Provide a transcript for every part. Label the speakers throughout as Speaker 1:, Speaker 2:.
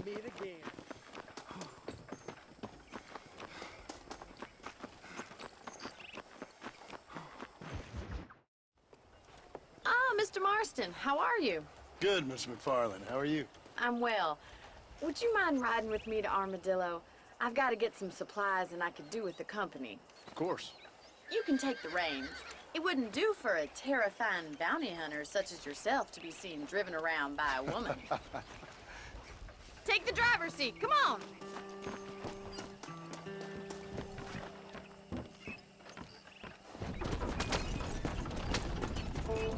Speaker 1: meet again.
Speaker 2: Ah, Mr. Marston, how are you?
Speaker 3: Good, Miss McFarland. How are you?
Speaker 2: I'm well. Would you mind riding with me to Armadillo? I've got to get some supplies and I could do with the company.
Speaker 3: Of course.
Speaker 2: You can take the reins. It wouldn't do for a terrifying bounty hunter such as yourself to be seen driven around by a woman. Take the driver's seat, come on!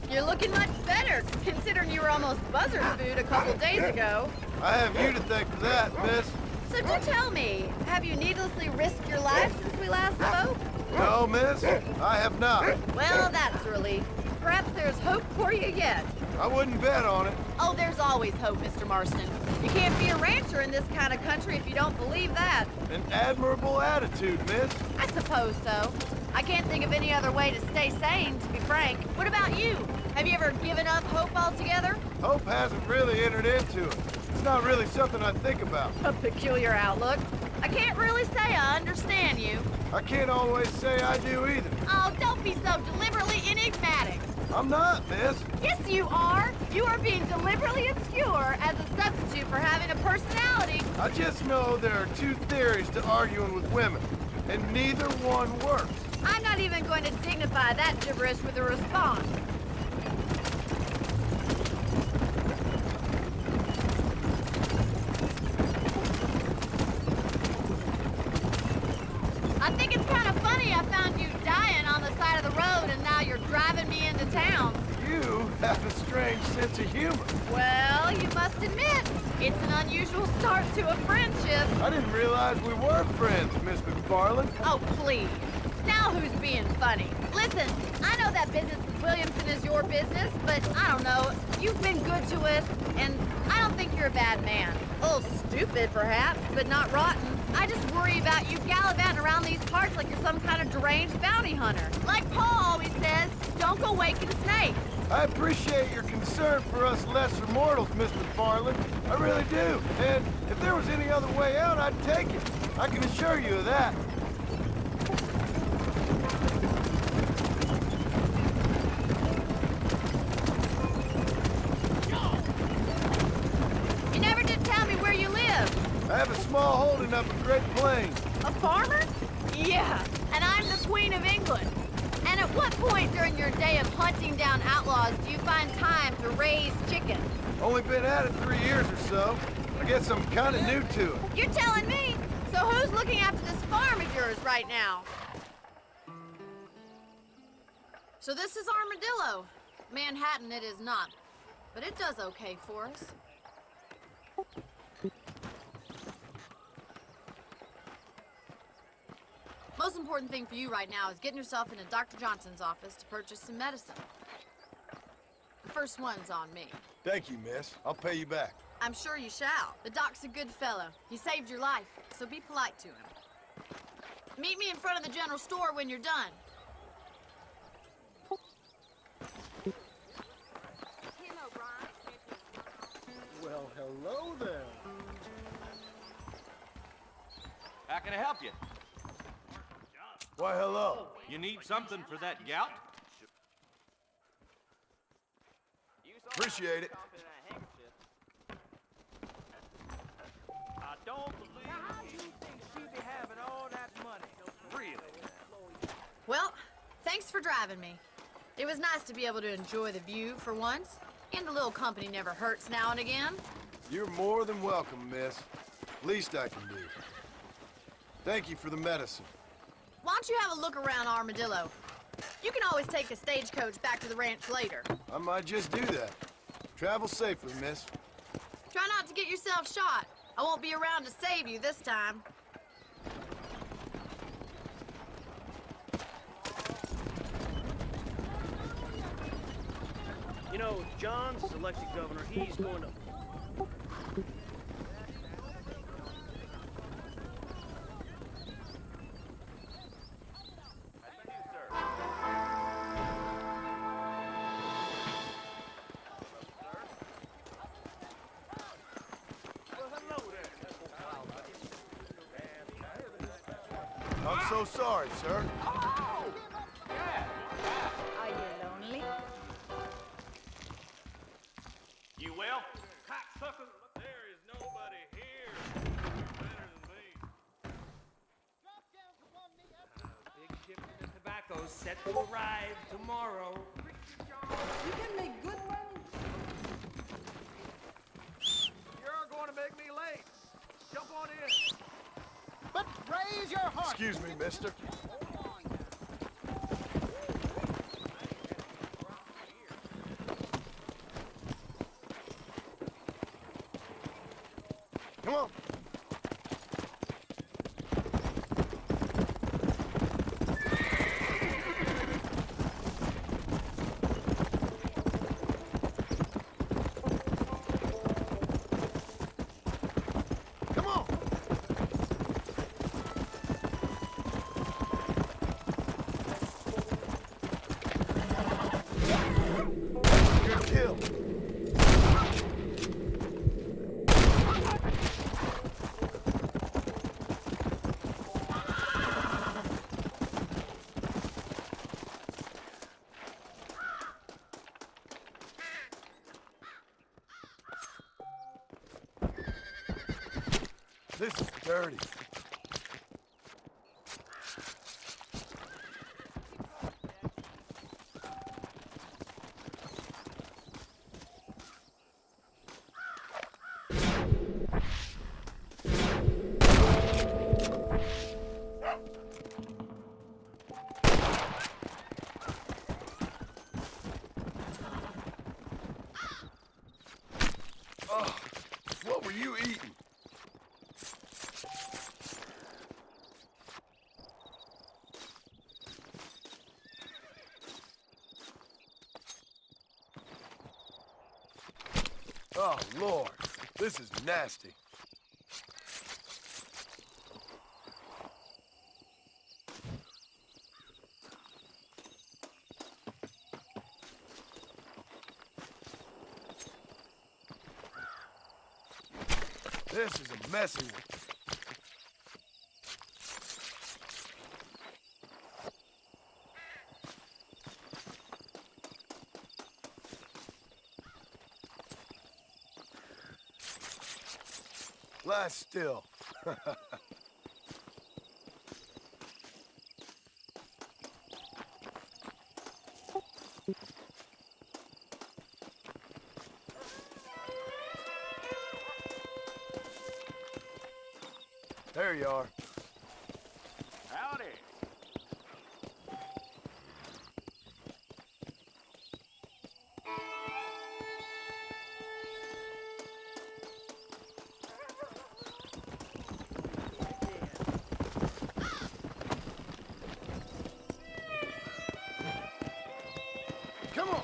Speaker 2: You're looking much better, considering you were almost buzzard food a couple days ago.
Speaker 3: I have you to thank for that, miss.
Speaker 2: So do tell me, have you needlessly risked your life since we last spoke?
Speaker 3: No, miss, I have not.
Speaker 2: Well, that's a relief. Perhaps there's hope for you yet.
Speaker 3: I wouldn't bet on it.
Speaker 2: Oh, there's always hope, Mr. Marston. You can't be a rancher in this kind of country if you don't believe that.
Speaker 3: An admirable attitude, miss.
Speaker 2: I suppose so. I can't think of any other way to stay sane, to be frank. What about you? Have you ever given up hope altogether?
Speaker 3: Hope hasn't really entered into it. It's not really something I think about.
Speaker 2: A peculiar outlook. I can't really say I understand you.
Speaker 3: I can't always say I do either.
Speaker 2: Oh, don't be so deliberately enigmatic.
Speaker 3: I'm not, miss.
Speaker 2: Yes, you are. You are being deliberately obscure as a substitute for having a personality.
Speaker 3: I just know there are two theories to arguing with women, and neither one works.
Speaker 2: I'm not even going to dignify that gibberish with a response. I think it's kind of funny I found you dying on the side of the road and now you're driving me into town.
Speaker 3: You have a strange sense of humor.
Speaker 2: Well, you must admit, it's an unusual start to a friendship.
Speaker 3: I didn't realize we were friends, Miss McFarland.
Speaker 2: Oh, please. Now who's being funny? Listen, I know that business with Williamson is your business, but I don't know. You've been good to us, and I don't think you're a bad man. A little stupid, perhaps, but not rotten. I just worry about you gallivanting around these parts like you're some kind of deranged bounty hunter. Like Paul always says, don't go waking snakes.
Speaker 3: I appreciate your concern for us lesser mortals, Miss McFarland. I really do. And if there was any other way out, I'd take it. I can assure you of that.
Speaker 2: You never did tell me where you live.
Speaker 3: I have a small holding up in Great Plains.
Speaker 2: A farmer? Yeah, and I'm the Queen of England. And at what point during your day of hunting down outlaws do you find time to raise chickens?
Speaker 3: Only been at it 3 years or so. I guess I'm kind of new to it.
Speaker 2: You're telling me? So who's looking after this farm of yours right now? So this is Armadillo. Manhattan it is not, but it does okay for us. Most important thing for you right now is getting yourself into Dr. Johnson's office to purchase some medicine. The first one's on me.
Speaker 3: Thank you, miss. I'll pay you back.
Speaker 2: I'm sure you shall. The doc's a good fellow. He saved your life, so be polite to him. Meet me in front of the general store when you're done.
Speaker 1: Well, hello there.
Speaker 4: How can I help you?
Speaker 3: Why, hello.
Speaker 4: You need something for that gout?
Speaker 3: Appreciate it.
Speaker 4: I don't believe. How do you think she'd be having all that money? Really?
Speaker 2: Well, thanks for driving me. It was nice to be able to enjoy the view for once, and a little company never hurts now and again.
Speaker 3: You're more than welcome, miss. Least I can do. Thank you for the medicine.
Speaker 2: Why don't you have a look around Armadillo? You can always take a stagecoach back to the ranch later.
Speaker 3: I might just do that. Travel safely, miss.
Speaker 2: Try not to get yourself shot. I won't be around to save you this time.
Speaker 1: You know, John's elected governor. He's going to... Well, hello
Speaker 3: I'm so sorry, sir.
Speaker 2: Are you lonely?
Speaker 4: You will? Cocksucker, there is nobody here better than me. Big shipment of tobacco set to arrive tomorrow.
Speaker 5: You can make good money.
Speaker 4: You're going to make me late. Jump on in.
Speaker 1: But raise your heart.
Speaker 3: Excuse me, mister. Come on. Come on. Good kill. This is dirty. Oh, what were you eating? Oh, Lord, this is nasty. This is a messy one. Lie still. There you are.
Speaker 4: Howdy.
Speaker 3: Come on.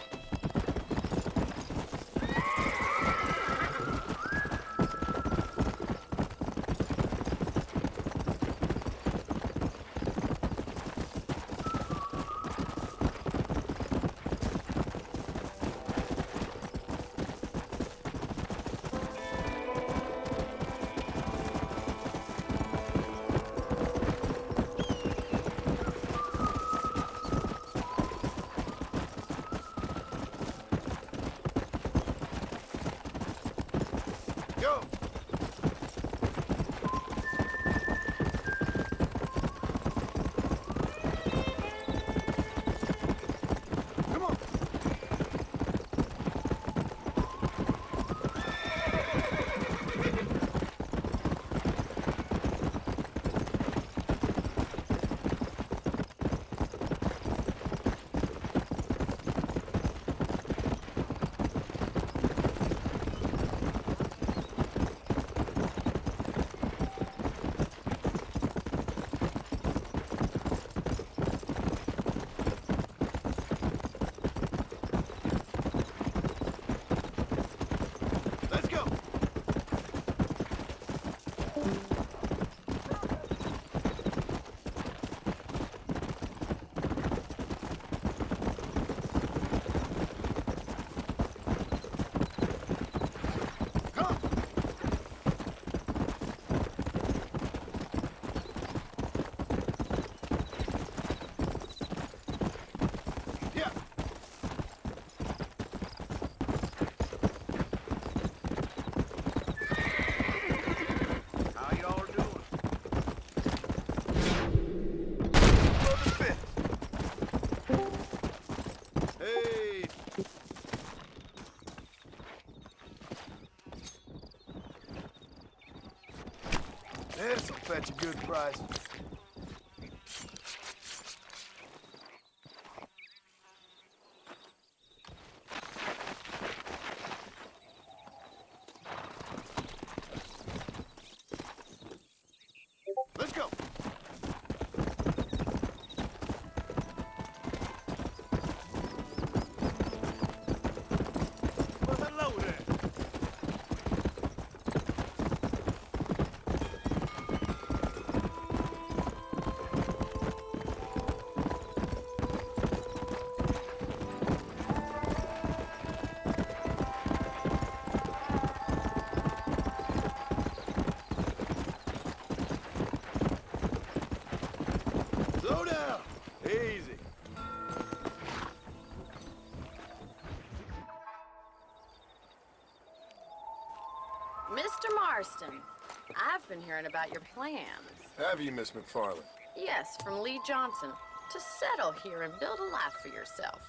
Speaker 3: get you good prices. Let's go.
Speaker 4: Well, hello there.
Speaker 3: Slow down. Easy.
Speaker 2: Mr. Marston, I've been hearing about your plans.
Speaker 3: Have you, Miss McFarland?
Speaker 2: Yes, from Lee Johnson. To settle here and build a life for yourself.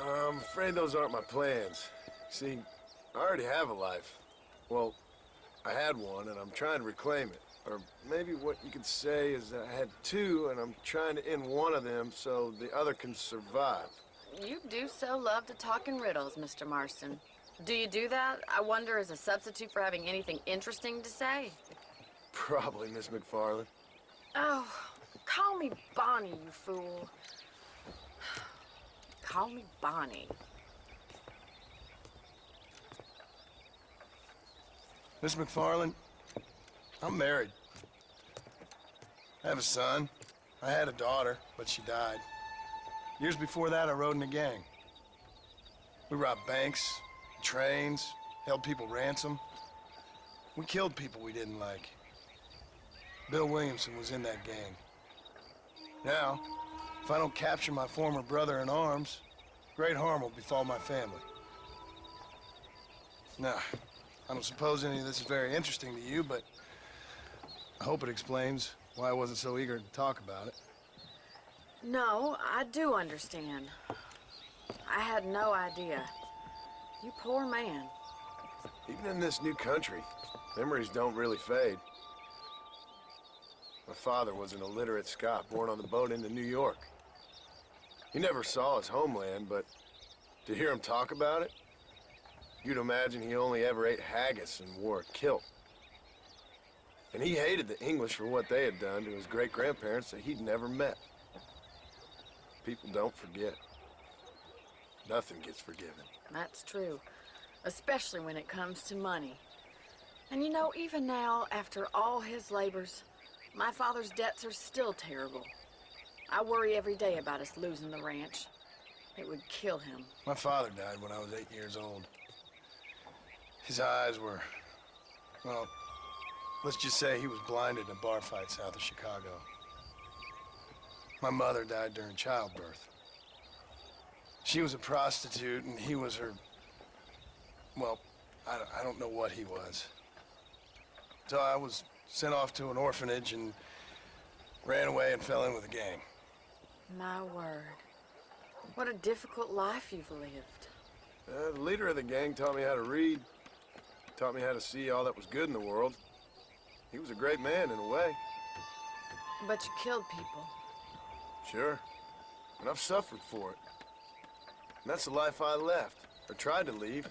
Speaker 3: I'm afraid those aren't my plans. See, I already have a life. Well, I had one, and I'm trying to reclaim it. Or maybe what you could say is that I had two, and I'm trying to end one of them so the other can survive.
Speaker 2: You do so love to talk in riddles, Mr. Marston. Do you do that, I wonder, as a substitute for having anything interesting to say?
Speaker 3: Probably, Miss McFarland.
Speaker 2: Oh, call me Bonnie, you fool. Call me Bonnie.
Speaker 3: Miss McFarland, I'm married. I have a son. I had a daughter, but she died. Years before that, I rode in a gang. We robbed banks, trains, held people ransom. We killed people we didn't like. Bill Williamson was in that gang. Now, if I don't capture my former brother in arms, great harm will befall my family. Now, I don't suppose any of this is very interesting to you, but I hope it explains why I wasn't so eager to talk about it.
Speaker 2: No, I do understand. I had no idea. You poor man.
Speaker 3: Even in this new country, memories don't really fade. My father was an illiterate Scot born on the boat into New York. He never saw his homeland, but to hear him talk about it, you'd imagine he only ever ate haggis and wore a kilt. And he hated the English for what they had done to his great-grandparents that he'd never met. People don't forget. Nothing gets forgiven.
Speaker 2: That's true. Especially when it comes to money. And you know, even now, after all his labors, my father's debts are still terrible. I worry every day about us losing the ranch. It would kill him.
Speaker 3: My father died when I was 8 years old. His eyes were, well, let's just say he was blinded in a bar fight south of Chicago. My mother died during childbirth. She was a prostitute, and he was her, well, I don't know what he was. So I was sent off to an orphanage and ran away and fell in with a gang.
Speaker 2: My word. What a difficult life you've lived.
Speaker 3: The leader of the gang taught me how to read, taught me how to see all that was good in the world. He was a great man in a way.
Speaker 2: But you killed people.
Speaker 3: Sure. And I've suffered for it. And that's the life I left, or tried to leave.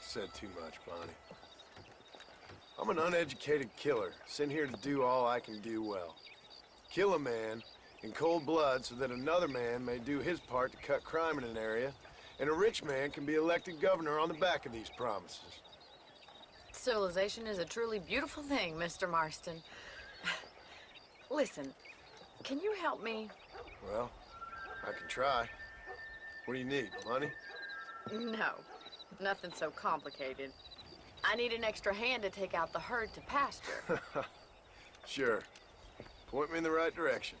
Speaker 3: Said too much, Bonnie. I'm an uneducated killer, sent here to do all I can do well. Kill a man in cold blood so that another man may do his part to cut crime in an area, and a rich man can be elected governor on the back of these promises.
Speaker 2: Civilization is a truly beautiful thing, Mr. Marston. Listen, can you help me?
Speaker 3: Well, I can try. What do you need, money?
Speaker 2: No, nothing so complicated. I need an extra hand to take out the herd to pasture.
Speaker 3: Sure. Point me in the right direction.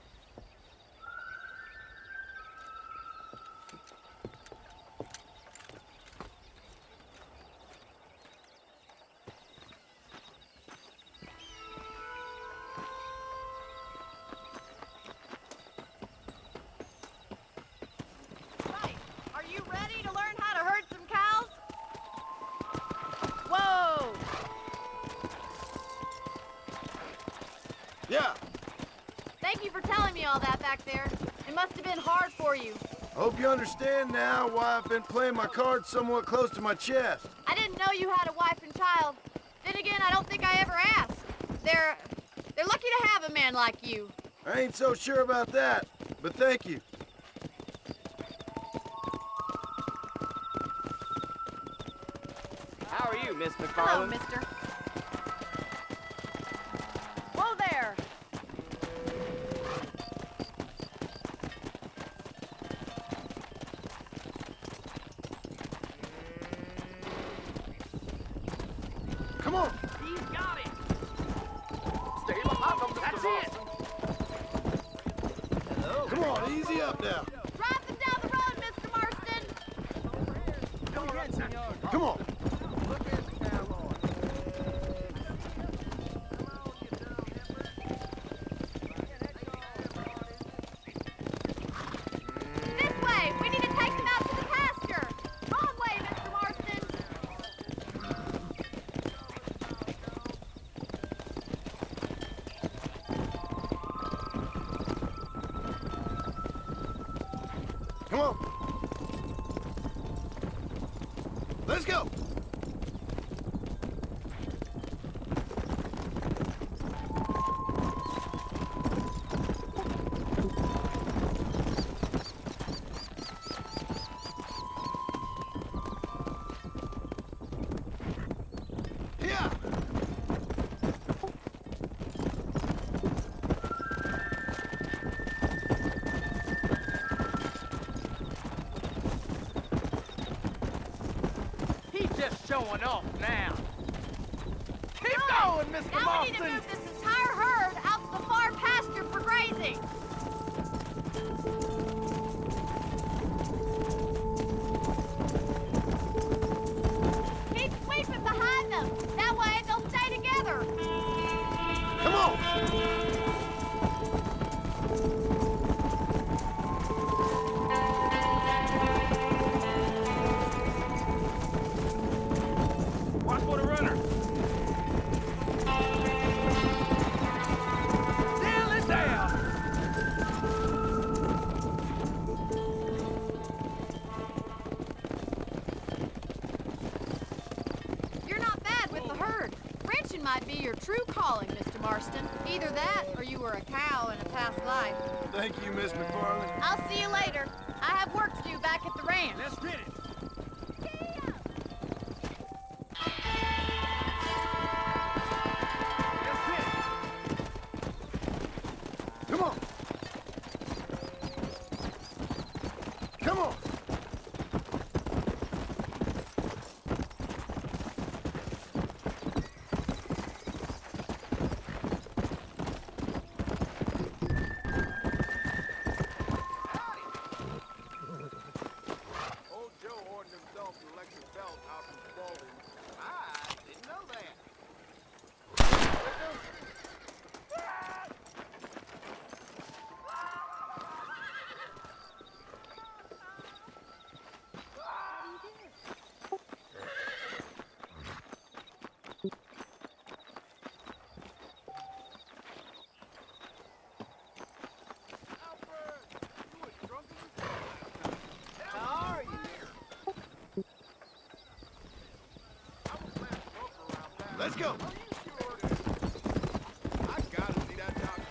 Speaker 2: Right, are you ready to learn how to herd some cows? Whoa! Thank you for telling me all that back there. It must have been hard for you.
Speaker 3: Hope you understand now why I've been playing my cards somewhat close to my chest.
Speaker 2: I didn't know you had a wife and child. Then again, I don't think I ever asked. They're lucky to have a man like you.
Speaker 3: I ain't so sure about that, but thank you.
Speaker 6: How are you, Miss
Speaker 2: Hello,
Speaker 6: McFarland?
Speaker 2: mister. Whoa there.
Speaker 3: Come on!
Speaker 4: He's got it.
Speaker 6: Stay behind them,
Speaker 4: That's it.
Speaker 3: Come on, easy up now.
Speaker 2: Drive them down the road, Mr. Marston.
Speaker 3: Come on.
Speaker 2: This way. We need to take them out to the pasture. Wrong way, Mr. Marston.
Speaker 3: Come on. Let's go. Yeah.
Speaker 6: He's just showing off now. Keep going, Mr.
Speaker 2: Now we need to
Speaker 6: Marston.
Speaker 2: move this entire herd out to the far pasture for grazing. Keep sweeping behind them. That way they'll stay together.
Speaker 3: Come on.
Speaker 4: Watch for the runner. Nail it down.
Speaker 2: You're not bad with the herd. Ranching might be your true calling, Mr. Marston. Either that or you were a cow in a past life.
Speaker 3: Thank you, Miss McFarland.
Speaker 2: I'll see you later. I have work to do back at the ranch.
Speaker 4: Let's get it. Let's get it.
Speaker 3: Come on. Come on.
Speaker 7: Old Joe ordered himself an electric belt out from Spalding. I didn't know that. Albert, you as drunk as a How are you?
Speaker 3: Let's go.
Speaker 7: I gotta see that doctor.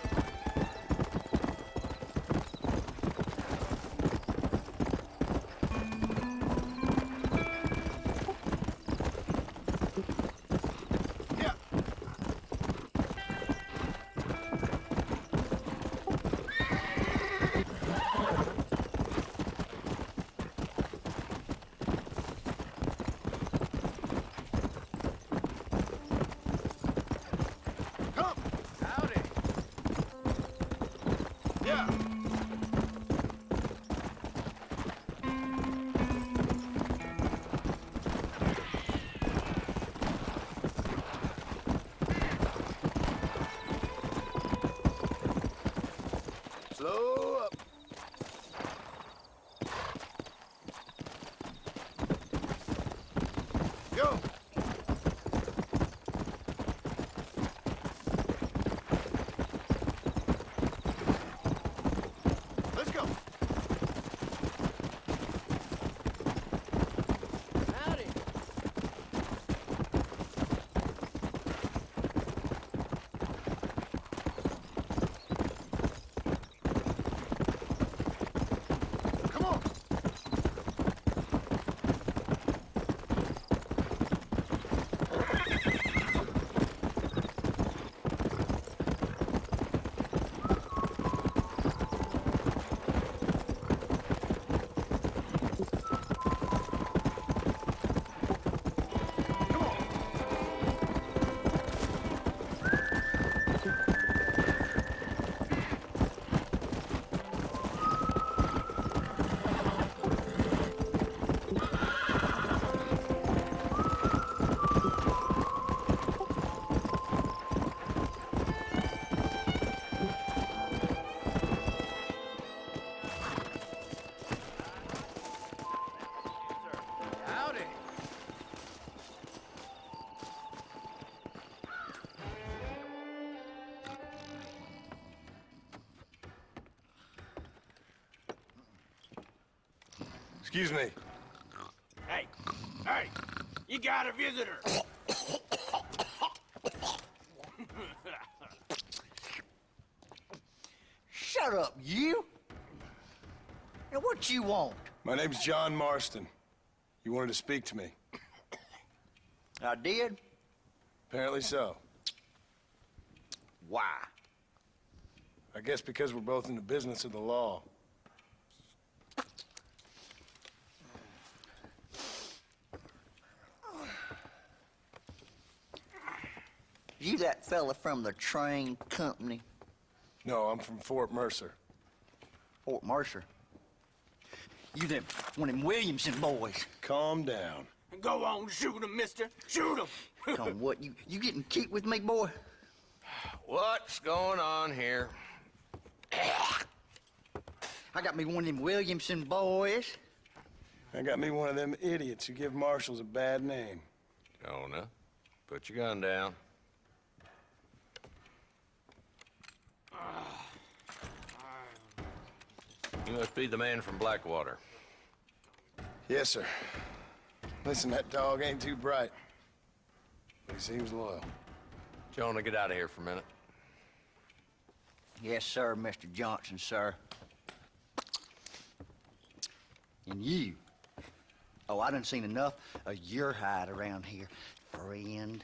Speaker 3: Yeah. Come.
Speaker 7: Howdy.
Speaker 3: Yeah. Slow up. Go. Excuse me.
Speaker 7: Hey, hey, you got a visitor.
Speaker 8: Shut up, you! Now, what you want?
Speaker 3: My name's John Marston. You wanted to speak to me.
Speaker 8: I did?
Speaker 3: Apparently so.
Speaker 8: Why?
Speaker 3: I guess because we're both in the business of the law.
Speaker 8: You that fella from the train company?
Speaker 3: No, I'm from Fort Mercer.
Speaker 8: Fort Mercer? You them, one of them Williamson boys.
Speaker 3: Calm down.
Speaker 7: Go on, shoot him, mister. Shoot him.
Speaker 8: Come on, what, you getting kicked with me, boy?
Speaker 9: What's going on here?
Speaker 8: I got me one of them Williamson boys.
Speaker 3: I got me one of them idiots who give marshals a bad name.
Speaker 9: Jonah, put your gun down. You must be the man from Blackwater.
Speaker 3: Yes, sir. Listen, that dog ain't too bright, but he seems loyal.
Speaker 9: Jonah, get out of here for a minute.
Speaker 8: Yes, sir, Mr. Johnson, sir. And you. Oh, I done seen enough of your hide around here, friend.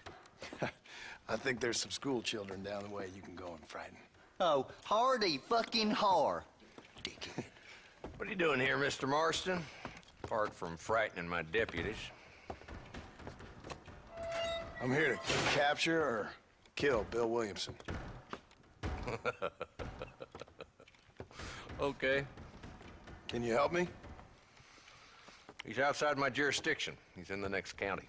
Speaker 3: I think there's some school children down the way you can go and frighten.
Speaker 8: Oh, hardy fucking har. Dickhead.
Speaker 9: What are you doing here, Mr. Marston? Apart from frightening my deputies.
Speaker 3: I'm here to capture or kill Bill Williamson.
Speaker 9: Okay.
Speaker 3: Can you help me?
Speaker 9: He's outside my jurisdiction. He's in the next county.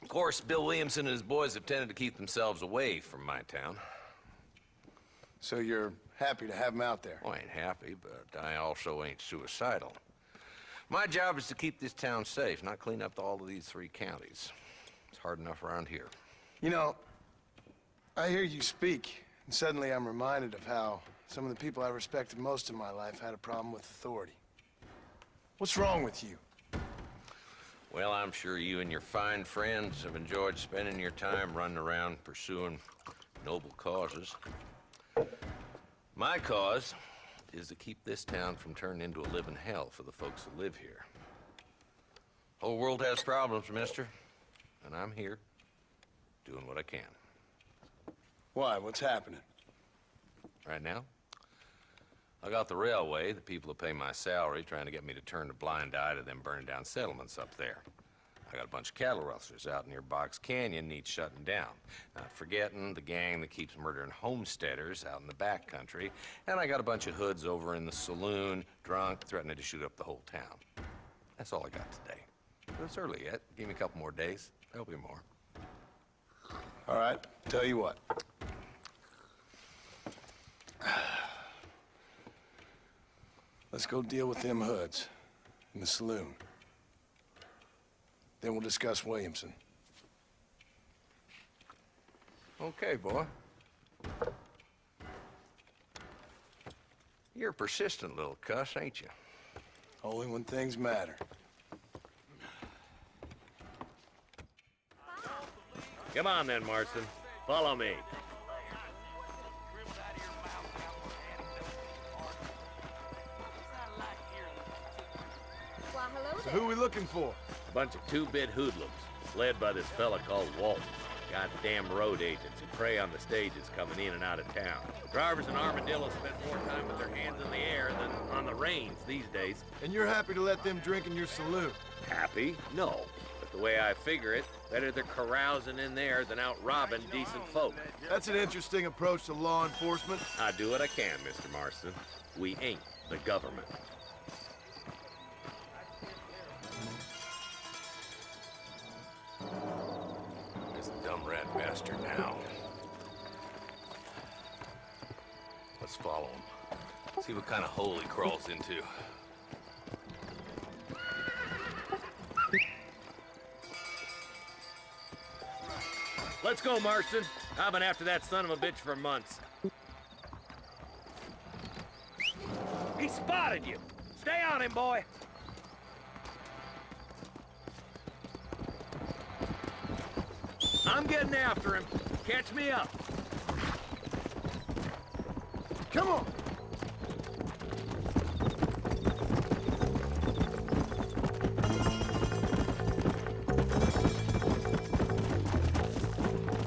Speaker 9: Of course, Bill Williamson and his boys have tended to keep themselves away from my town.
Speaker 3: So you're happy to have him out there?
Speaker 9: Well, I ain't happy, but I also ain't suicidal. My job is to keep this town safe, not clean up all of these 3 counties. It's hard enough around here.
Speaker 3: You know, I hear you speak, and suddenly I'm reminded of how some of the people I respected most in my life had a problem with authority. What's wrong with you?
Speaker 9: Well, I'm sure you and your fine friends have enjoyed spending your time running around pursuing noble causes. My cause is to keep this town from turning into a living hell for the folks that live here. Whole world has problems, mister, and I'm here doing what I can.
Speaker 3: Why? What's happening?
Speaker 9: Right now, I got the railway, the people who pay my salary, trying to get me to turn a blind eye to them burning down settlements up there. I got a bunch of cattle rustlers out near Box Canyon needs shutting down. Not forgetting the gang that keeps murdering homesteaders out in the back country. And I got a bunch of hoods over in the saloon, drunk, threatening to shoot up the whole town. That's all I got today. But it's early yet. Give me a couple more days. There'll be more.
Speaker 3: All right, tell you what. Let's go deal with them hoods in the saloon. Then we'll discuss Williamson.
Speaker 9: Okay, boy. You're a persistent little cuss, ain't you?
Speaker 3: Only when things matter.
Speaker 4: Come on then, Marston. Follow me.
Speaker 5: Well, hello
Speaker 3: So
Speaker 5: there.
Speaker 3: who are we looking for?
Speaker 4: A bunch of 2-bit hoodlums, led by this fella called Walt. Goddamn road agents who prey on the stages coming in and out of town. Drivers in Armadillo spend more time with their hands in the air than on the reins these days.
Speaker 3: And you're happy to let them drink in your saloon?
Speaker 4: Happy? No. But the way I figure it, better they're carousing in there than out robbing decent folk.
Speaker 3: That's an interesting approach to law enforcement.
Speaker 4: I do what I can, Mr. Marston. We ain't the government.
Speaker 9: This dumb rat bastard now. Let's follow him. See what kind of hole he crawls into.
Speaker 4: Let's go, Marston. I've been after that son of a bitch for months. He spotted you. Stay on him, boy. I'm getting after him. Catch me up.
Speaker 3: Come on!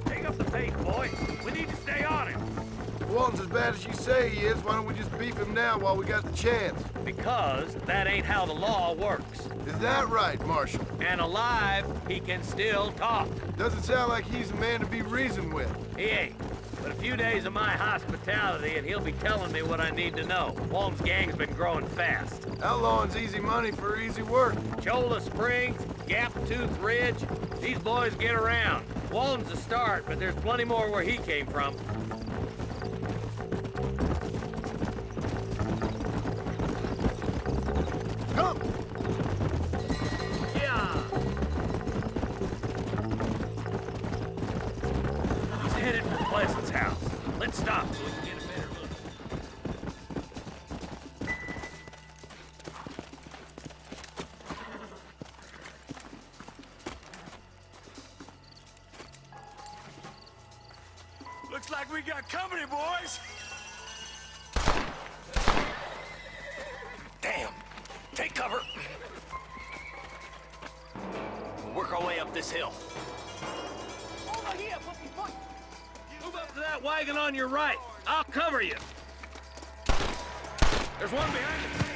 Speaker 4: Take up the pace, boy. We need to stay on him.
Speaker 3: Walton's as bad as you say he is. Why don't we just beef him now while we got the chance?
Speaker 4: Because that ain't how the law works.
Speaker 3: Is that right, Marshal?
Speaker 4: And alive, he can still talk.
Speaker 3: Doesn't sound like he's a man to be reasoned with.
Speaker 4: He ain't. But a few days of my hospitality and he'll be telling me what I need to know. Walton's gang's been growing fast.
Speaker 3: Outlawing's easy money for easy work.
Speaker 4: Cholla Springs, Gap Tooth Ridge, these boys get around. Walton's a start, but there's plenty more where he came from.
Speaker 3: Come!
Speaker 4: Yeah! He's headed for Pleasant's house. Let's stop so we can get a better look.
Speaker 3: Looks like we got company, boys!
Speaker 10: Damn! Take cover! We'll work our way up this hill.
Speaker 4: Move up to that wagon on your right. I'll cover you. There's one behind the tree.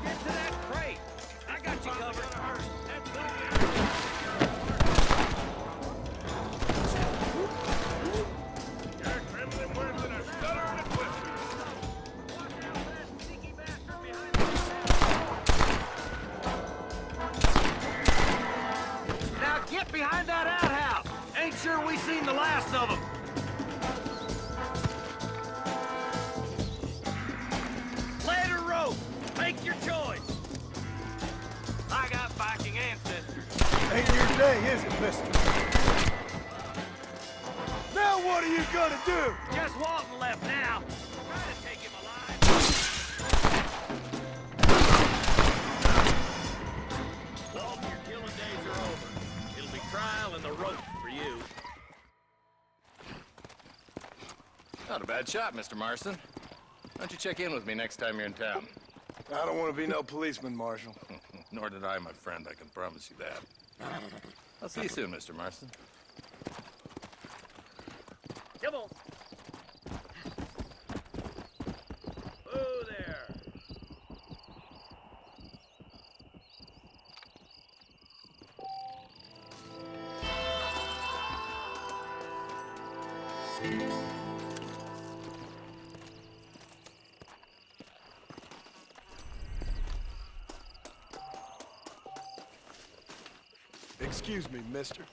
Speaker 4: Get to that crate. I got you covered. Now get behind that outhouse. Ain't sure we seen the last of them. Later rope. Make your choice. I got Viking ancestors.
Speaker 3: Ain't your day, is it, mister? Now what are you gonna do?
Speaker 4: Just Walton left now. Try to take him alive. Walton, your killing days are over. It'll be trial and the rope for you.
Speaker 9: Not a bad shot, Mr. Marston. Why don't you check in with me next time you're in town?
Speaker 3: I don't want to be no policeman, Marshal.
Speaker 9: Nor did I, my friend. I can promise you that. I'll see you soon, Mr. Marston.
Speaker 4: Come on. Oh, there.
Speaker 3: Excuse me, mister.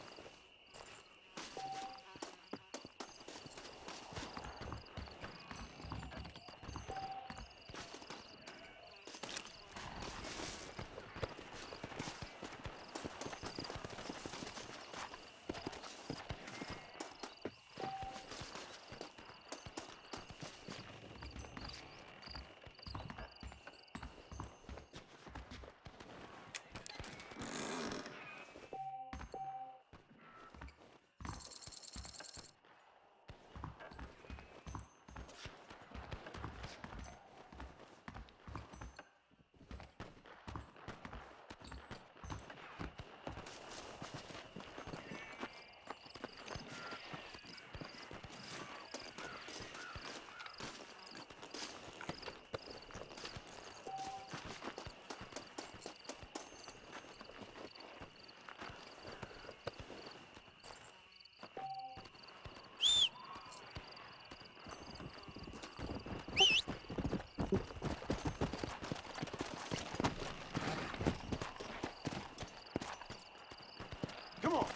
Speaker 3: Come on.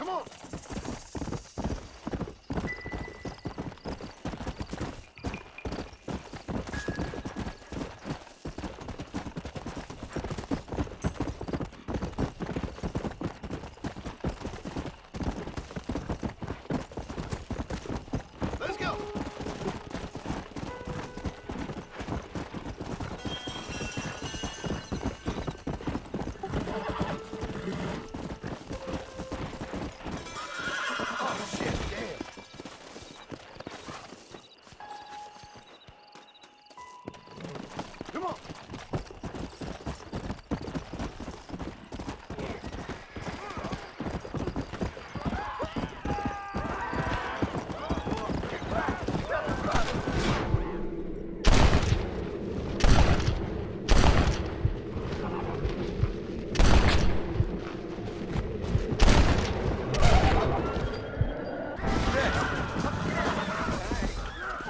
Speaker 3: Come on! Let's go! Oh, shit, damn. Come on.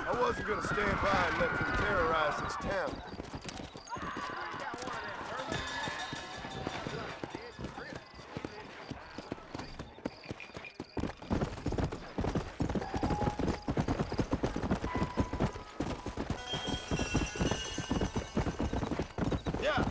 Speaker 3: I wasn't gonna stand by and let them terrorize this town. Yeah.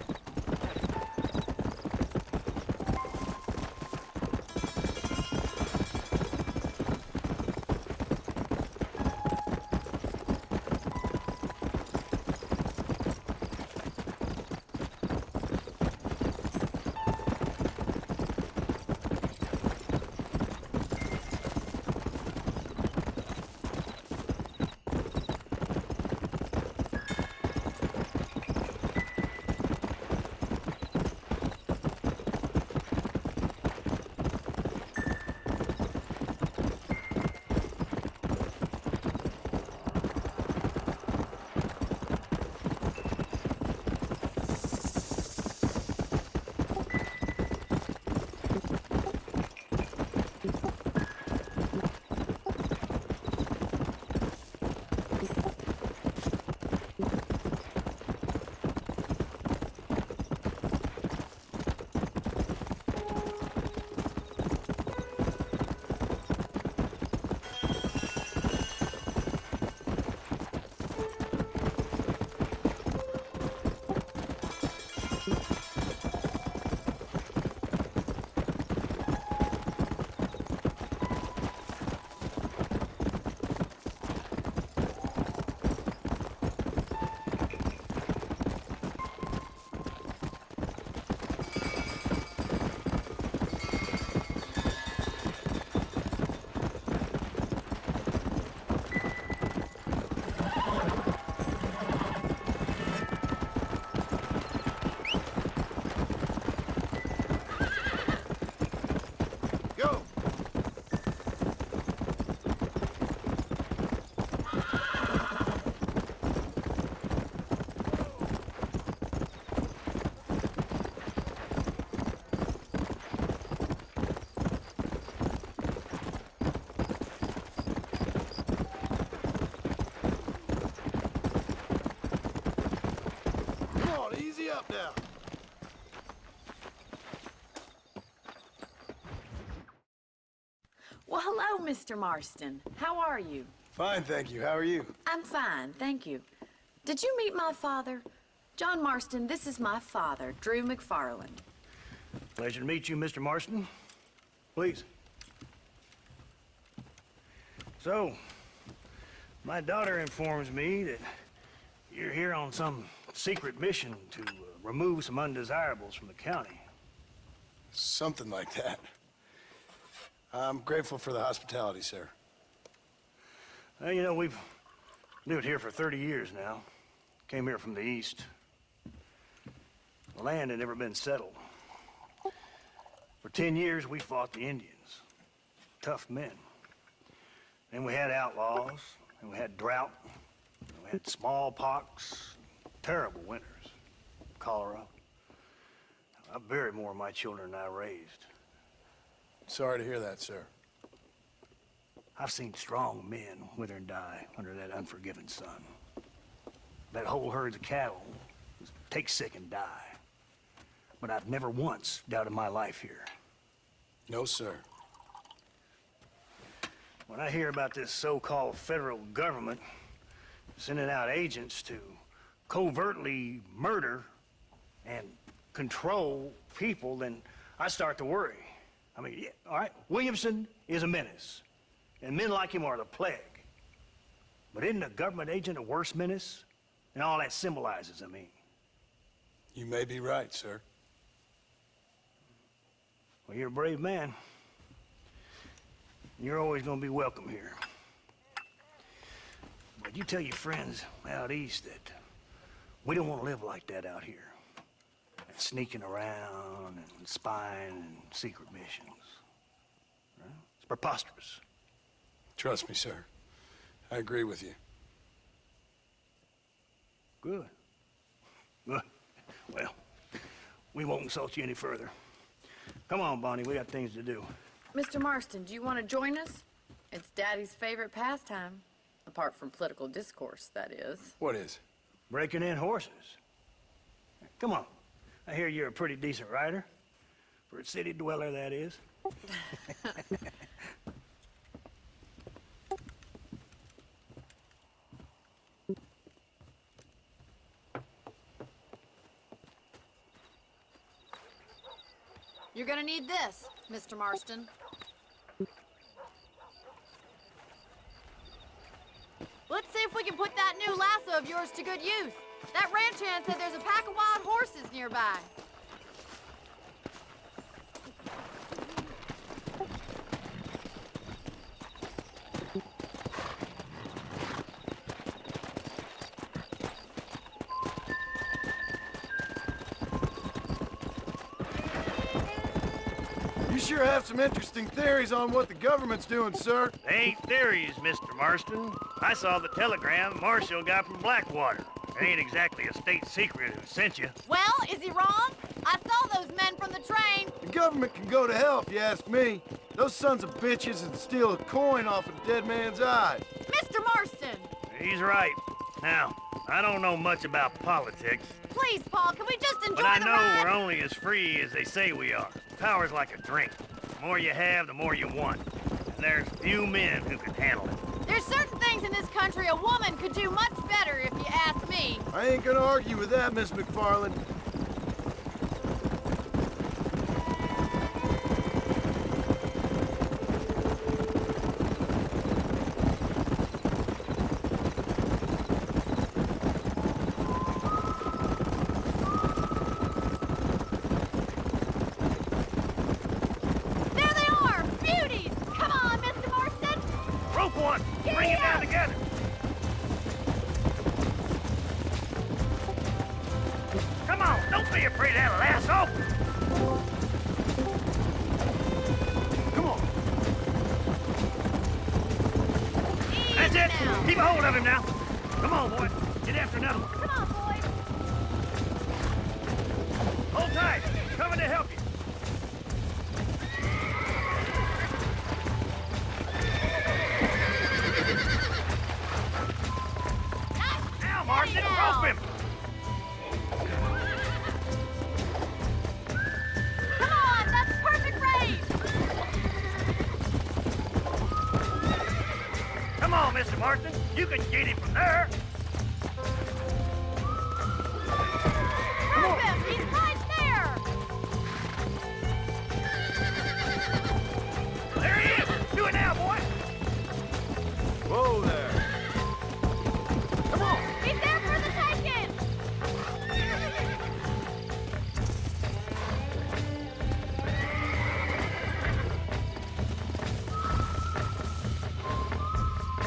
Speaker 3: Go! Come on, easy up now.
Speaker 11: Well, hello, Mr. Marston. How are you?
Speaker 3: Fine, thank you. How are you?
Speaker 11: I'm fine, thank you. Did you meet my father? John Marston, this is my father, Drew McFarland.
Speaker 12: Pleasure to meet you, Mr. Marston. Please. So, my daughter informs me that you're here on some secret mission to remove some undesirables from the county.
Speaker 3: Something like that. I'm grateful for the hospitality, sir.
Speaker 12: Well, you know, we've lived here for 30 years now. Came here from the east. The land had never been settled. For 10 years, we fought the Indians. Tough men. Then we had outlaws, and we had drought, and we had smallpox, terrible winters, cholera. I buried more of my children than I raised.
Speaker 3: Sorry to hear that, sir.
Speaker 12: I've seen strong men wither and die under that unforgiving sun. That whole herds of cattle take sick and die. But I've never once doubted my life here.
Speaker 3: No, sir.
Speaker 12: When I hear about this so-called federal government sending out agents to covertly murder and control people, then I start to worry. I mean, yeah, all right, Williamson is a menace, and men like him are the plague. But isn't a government agent a worse menace? And all that symbolizes, I mean.
Speaker 3: You may be right, sir.
Speaker 12: Well, you're a brave man. You're always gonna be welcome here. But you tell your friends out east that we don't want to live like that out here. Sneaking around and spying and secret missions. Right? It's preposterous.
Speaker 3: Trust me, sir. I agree with you.
Speaker 12: Good. Good. Well, we won't insult you any further. Come on, Bonnie, we got things to do.
Speaker 11: Mr. Marston, do you want to join us? It's Daddy's favorite pastime. Apart from political discourse, that is.
Speaker 3: What is?
Speaker 12: Breaking in horses. Come on. I hear you're a pretty decent rider. For a city dweller, that is.
Speaker 2: You're gonna need this, Mr. Marston. Let's see if we can put that new lasso of yours to good use. That ranch hand said there's a pack of wild horses nearby.
Speaker 3: You sure have some interesting theories on what the government's doing, sir.
Speaker 12: They ain't theories, Mr. Marston. I saw the telegram Marshall got from Blackwater. It ain't exactly a state secret who sent you.
Speaker 2: Well, is he wrong? I saw those men from the train.
Speaker 3: The government can go to hell if you ask me. Those sons of bitches would steal a coin off a dead man's eyes.
Speaker 2: Mr. Marston!
Speaker 12: He's right. Now, I don't know much about politics.
Speaker 2: Please, Paul, can we just enjoy
Speaker 12: But I
Speaker 2: the
Speaker 12: know
Speaker 2: ride?
Speaker 12: we're only as free as they say we are. Power's like a drink. The more you have, the more you want. And there's few men who can handle it.
Speaker 2: There's certain things in this country a woman could do much better, if you ask me.
Speaker 3: I ain't gonna argue with that, Miss McFarland.
Speaker 2: There they are! Beauties! Come on, Mr. Marston!
Speaker 12: Rope one! Bring it down together! Come on, don't be afraid of that lasso! Come on! That's it!
Speaker 2: Now.
Speaker 12: Keep a hold of him now! Come on, boy! Get after another one!
Speaker 2: Come on, boys!
Speaker 12: Hold tight! Coming to help you! Now, Marston,
Speaker 2: now.
Speaker 12: rope him!
Speaker 2: Come on, that's perfect range!
Speaker 12: Come on, Mr. Marston. You can get him from there.
Speaker 2: Grab him! He's right there!
Speaker 12: There he is. Do it now, boy.
Speaker 3: Whoa there.
Speaker 12: Come on.
Speaker 2: He's there for the taking!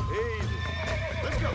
Speaker 3: Easy. Let's go.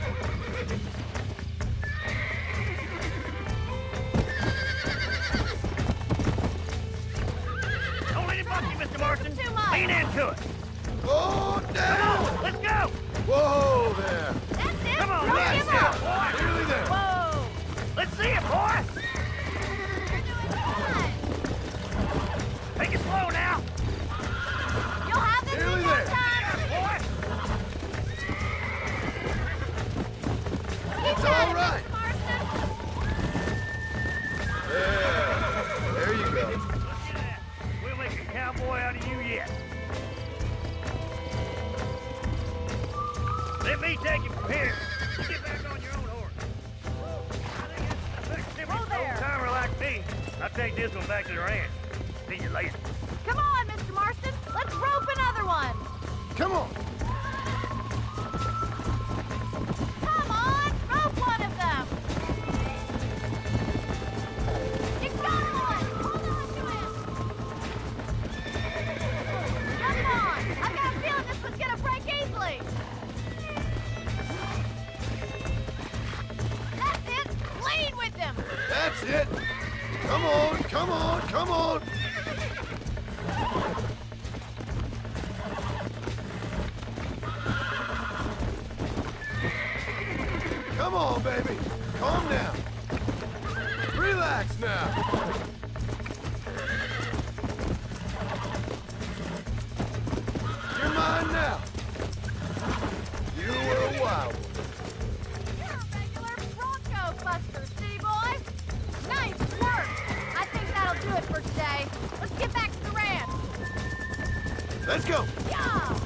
Speaker 12: Here, get back on your own horse.
Speaker 2: Whoa there.
Speaker 12: Old-timer like me, I'll take this one back to the ranch. See you later.
Speaker 2: Come on, Mr. Marston. Let's rope another one.
Speaker 3: Come on.
Speaker 2: Come on, rope one of them. Get going. Hold on to him. Come on. I've got a feeling this one's gonna break easily. That's it. Lean with him.
Speaker 3: That's it. Come on, come on, come on. Come on, baby. Calm down. Relax now. You're mine now. You were a wild one.
Speaker 2: You're a regular Bronco buster, see, boys? Nice work. I think that'll do it for today. Let's get back to the ranch.
Speaker 3: Let's go.
Speaker 2: Yeah.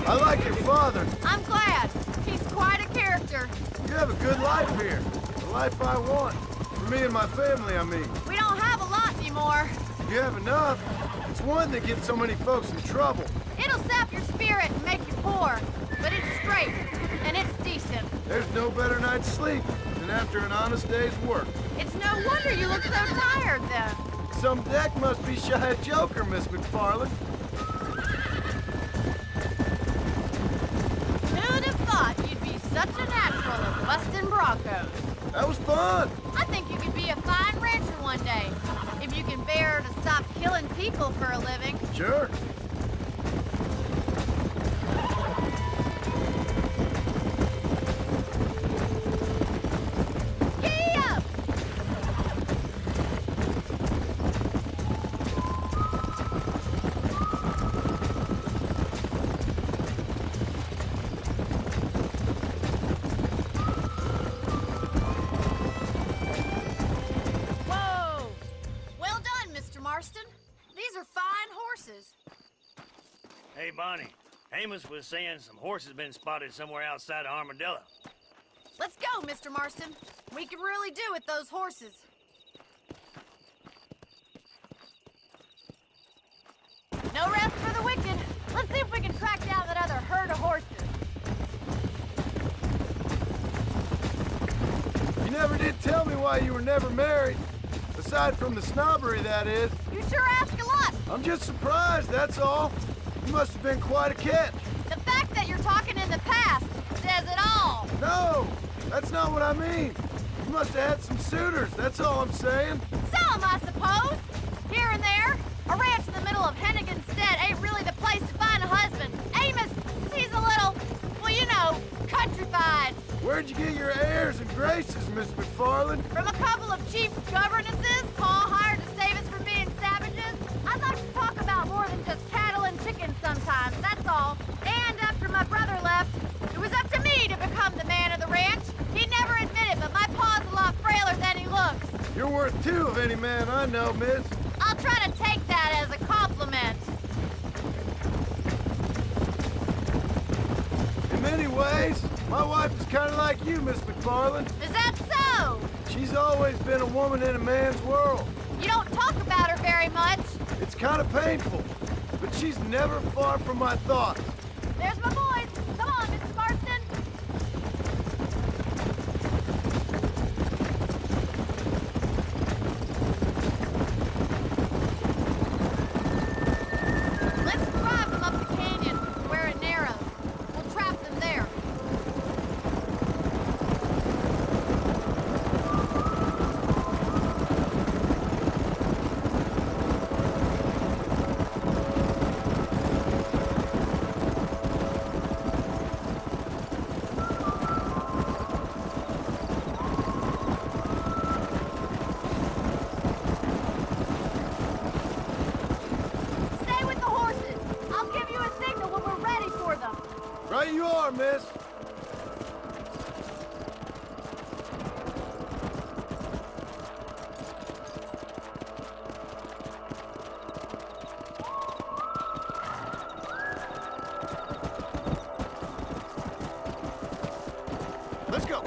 Speaker 3: I like your father.
Speaker 2: I'm glad. He's quite a character.
Speaker 3: You have a good life here. The life I want. For me and my family, I mean.
Speaker 2: We don't have a lot anymore.
Speaker 3: You have enough. It's one that gets so many folks in trouble.
Speaker 2: It'll sap your spirit and make you poor. But it's straight, and it's decent.
Speaker 3: There's no better night's sleep than after an honest day's work.
Speaker 2: It's no wonder you look so tired, then.
Speaker 3: Some deck must be shy of Joker, Miss McFarland.
Speaker 2: Who'd have thought you'd be such a natural at busting Broncos?
Speaker 3: That was fun.
Speaker 2: I think you could be a fine rancher one day, if you can bear to stop killing people for a living.
Speaker 3: Sure.
Speaker 2: Gee up! Whoa! Well done, Mr. Marston. These are fine horses.
Speaker 12: Hey, Bonnie. Amos was saying some horses been spotted somewhere outside of Armadillo.
Speaker 2: Let's go, Mr. Marston. We can really do with those horses. No rest for the wicked. Let's see if we can track down that other herd of horses.
Speaker 3: You never did tell me why you were never married. Aside from the snobbery, that is.
Speaker 2: You sure ask a lot.
Speaker 3: I'm just surprised, that's all. You must have been quite a catch.
Speaker 2: The fact that you're talking in the past says it all.
Speaker 3: No, that's not what I mean. You must have had some suitors, that's all I'm saying.
Speaker 2: Some, I suppose. Here and there. A ranch in the middle of Hennigan's Stead ain't really the place to find a husband. Amos, he's a little, well, you know, countrified.
Speaker 3: Where'd you get your airs and graces, Miss McFarland?
Speaker 2: From a couple of cheap governesses Paul hired to save us from being savages. I'd like to talk about more than just cattle and chickens sometimes, that's all. And after my brother left, it was up to me to become the man of the ranch. He never admitted, but my pa's a lot frailer than he looks.
Speaker 3: You're worth two of any man I know, miss.
Speaker 2: I'll try to take that as a compliment.
Speaker 3: In many ways, my wife is kind of like you, Miss McFarland.
Speaker 2: Is that so?
Speaker 3: She's always been a woman in a man's world.
Speaker 2: You don't talk about her very much.
Speaker 3: It's kind of painful, but she's never far from my thoughts.
Speaker 2: There's my boys. Come on, Mr. Marston. Let's drive them up the canyon where it narrows. We'll trap them there. Stay with the horses. I'll give you a signal when we're ready for them.
Speaker 3: Right you are, miss. Let's go.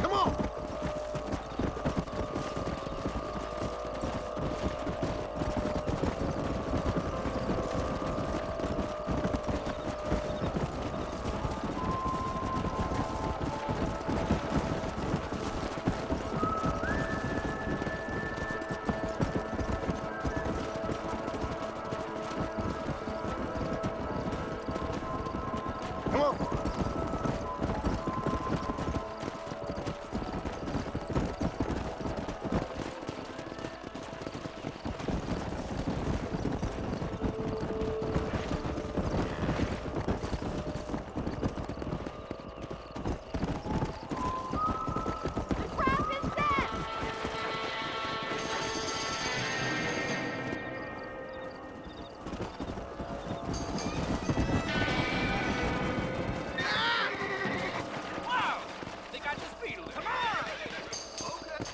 Speaker 3: Come on.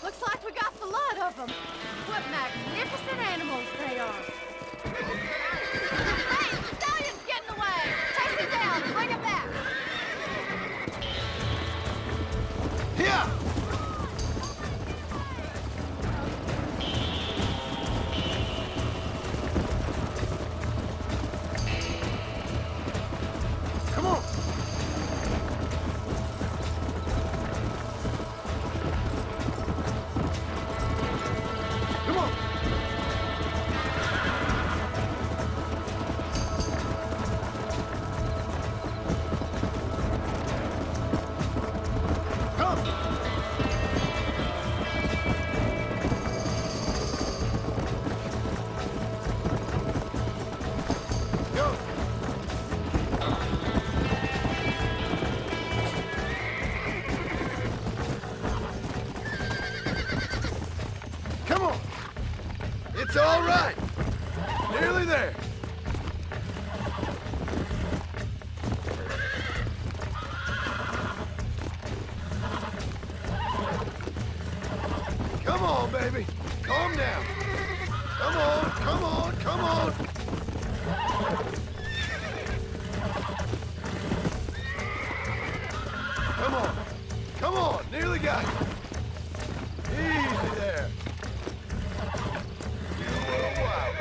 Speaker 2: Looks like we got the lot of them. What magnificent animals they are. Hey, the stallion's getting away. Chase him down and bring him back.
Speaker 3: Here! Come on! Come on! Come! Go! Come on! It's all right! Nearly there! Come on, baby! Calm down! Come on, come on, come on! Come on! Come on! Nearly got you! Easy there! You little wild.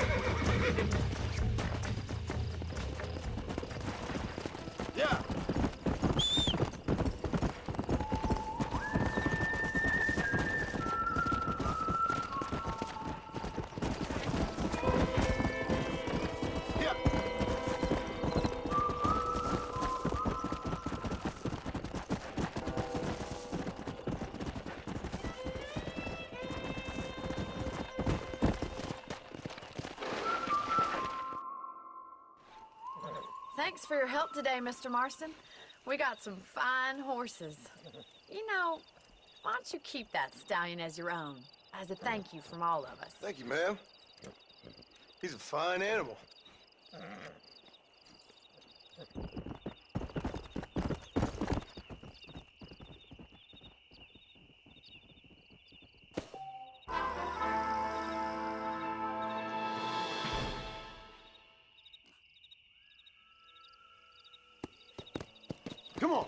Speaker 3: Yeah! Yeah!
Speaker 11: Thanks for your help today, Mr. Marston. We got some fine horses. You know, why don't you keep that stallion as your own, as a thank you from all of us?
Speaker 3: Thank you, ma'am. He's a fine animal. Come on.